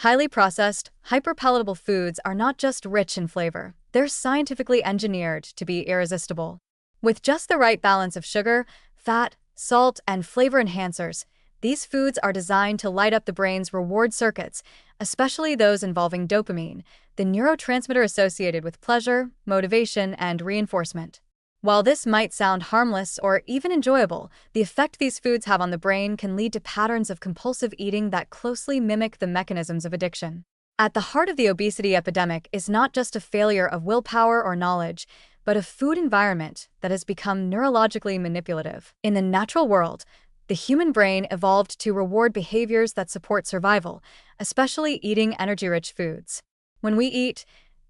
Highly processed, hyperpalatable foods are not just rich in flavor, they're scientifically engineered to be irresistible. With just the right balance of sugar, fat, salt, and flavor enhancers, these foods are designed to light up the brain's reward circuits, especially those involving dopamine, the neurotransmitter associated with pleasure, motivation, and reinforcement. While this might sound harmless or even enjoyable, the effect these foods have on the brain can lead to patterns of compulsive eating that closely mimic the mechanisms of addiction. At the heart of the obesity epidemic is not just a failure of willpower or knowledge, but a food environment that has become neurologically manipulative. In the natural world, the human brain evolved to reward behaviors that support survival, especially eating energy-rich foods. When we eat,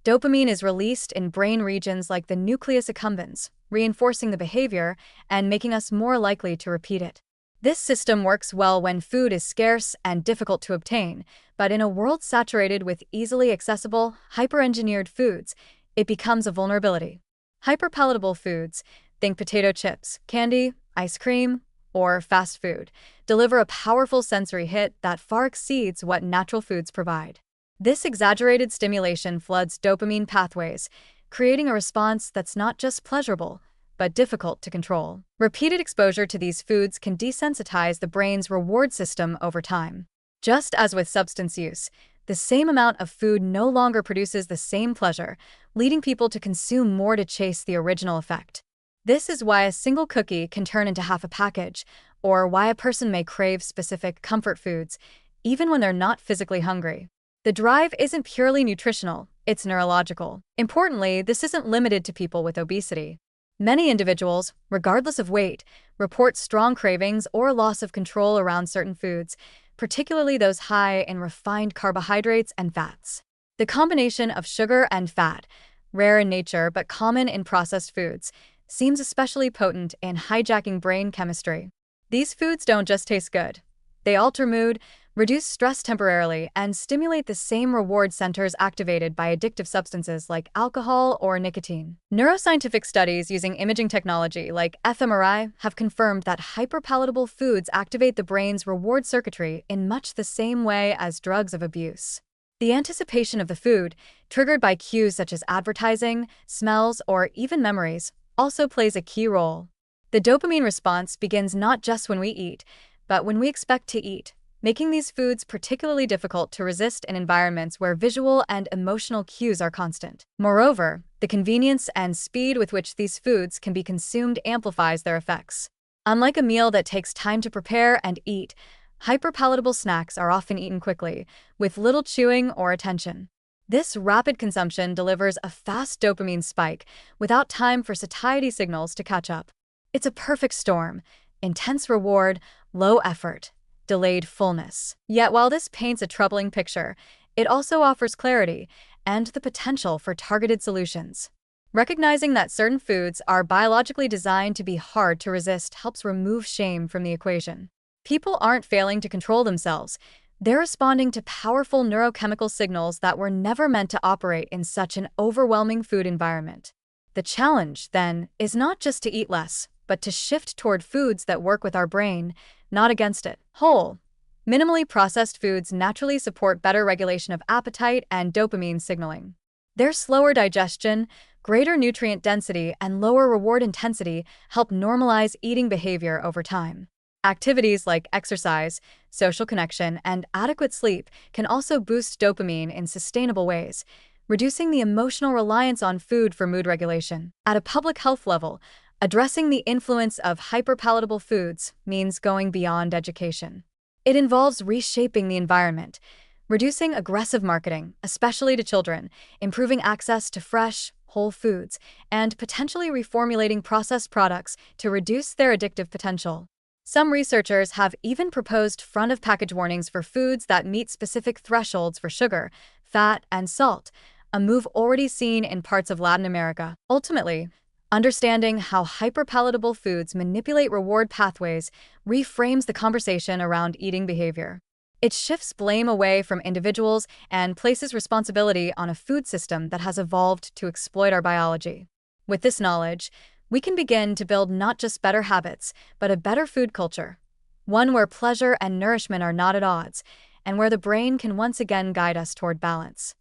dopamine is released in brain regions like the nucleus accumbens, reinforcing the behavior and making us more likely to repeat it. This system works well when food is scarce and difficult to obtain, but in a world saturated with easily accessible, hyper-engineered foods, it becomes a vulnerability. Hyperpalatable foods, think potato chips, candy, ice cream, or fast food, deliver a powerful sensory hit that far exceeds what natural foods provide. This exaggerated stimulation floods dopamine pathways, creating a response that's not just pleasurable, but difficult to control. Repeated exposure to these foods can desensitize the brain's reward system over time. Just as with substance use, the same amount of food no longer produces the same pleasure, leading people to consume more to chase the original effect. This is why a single cookie can turn into half a package, or why a person may crave specific comfort foods, even when they're not physically hungry. The drive isn't purely nutritional, it's neurological. Importantly, this isn't limited to people with obesity. Many individuals, regardless of weight, report strong cravings or loss of control around certain foods, particularly those high in refined carbohydrates and fats. The combination of sugar and fat, rare in nature but common in processed foods, seems especially potent in hijacking brain chemistry. These foods don't just taste good. They alter mood, reduce stress temporarily, and stimulate the same reward centers activated by addictive substances like alcohol or nicotine. Neuroscientific studies using imaging technology like fMRI have confirmed that hyperpalatable foods activate the brain's reward circuitry in much the same way as drugs of abuse. The anticipation of the food, triggered by cues such as advertising, smells, or even memories, also plays a key role. The dopamine response begins not just when we eat, but when we expect to eat, making these foods particularly difficult to resist in environments where visual and emotional cues are constant. Moreover, the convenience and speed with which these foods can be consumed amplifies their effects. Unlike a meal that takes time to prepare and eat, hyperpalatable snacks are often eaten quickly, with little chewing or attention. This rapid consumption delivers a fast dopamine spike without time for satiety signals to catch up. It's a perfect storm: intense reward, low effort, delayed fullness. Yet while this paints a troubling picture, it also offers clarity and the potential for targeted solutions. Recognizing that certain foods are biologically designed to be hard to resist helps remove shame from the equation. People aren't failing to control themselves. They're responding to powerful neurochemical signals that were never meant to operate in such an overwhelming food environment. The challenge, then, is not just to eat less, but to shift toward foods that work with our brain, not against it. Whole, minimally processed foods naturally support better regulation of appetite and dopamine signaling. Their slower digestion, greater nutrient density, and lower reward intensity help normalize eating behavior over time. Activities like exercise, social connection, and adequate sleep can also boost dopamine in sustainable ways, reducing the emotional reliance on food for mood regulation. At a public health level, addressing the influence of hyperpalatable foods means going beyond education. It involves reshaping the environment, reducing aggressive marketing, especially to children, improving access to fresh, whole foods, and potentially reformulating processed products to reduce their addictive potential. Some researchers have even proposed front-of-package warnings for foods that meet specific thresholds for sugar, fat, and salt, a move already seen in parts of Latin America. Ultimately, understanding how hyperpalatable foods manipulate reward pathways reframes the conversation around eating behavior. It shifts blame away from individuals and places responsibility on a food system that has evolved to exploit our biology. With this knowledge, we can begin to build not just better habits, but a better food culture, one where pleasure and nourishment are not at odds, and where the brain can once again guide us toward balance.